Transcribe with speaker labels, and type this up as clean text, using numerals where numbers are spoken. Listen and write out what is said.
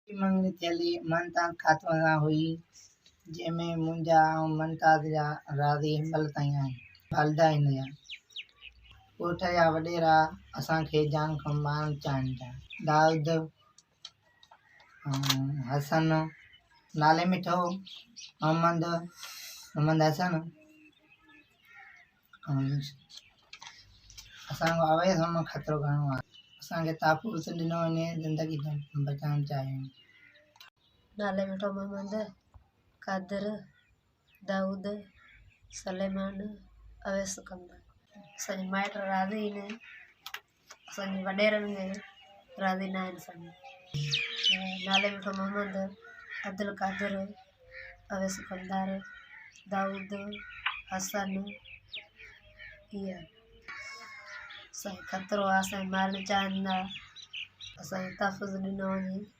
Speaker 1: मंगनी थियली मनता खातो ना हुई जंहिंमें मुंहिंजा ऐं मनताज जा राज़ी हिनमहिल ताईं आहिनि हलंदा आहिनि या ॻोठ जा वॾेरा असांखे जान खां मान चाहिनि था। दाऊद हसन नाले मिठो मोहम्मद हसन असांजो अवैस में ख़तरो घणो आहे। असांखे तापूस ॾिनो वञे ज़िंदगी बचाइणु चाहियूं।
Speaker 2: नाले मिठो मोहम्मद कादर दाऊद सलेमान अवैस कंदा असांजे माइट राज़ी आहिनि असांजे वॾेरनि में राज़ी न आहिनि असांजे नाले मिठो मोहम्मद अब्दुल कादिर अवैस कंदार दाऊद हसन इहे असांखे ख़तरो आहे असांखे मारण चाहिनि था असांखे तहफ़ुज़ ॾिनो वञे।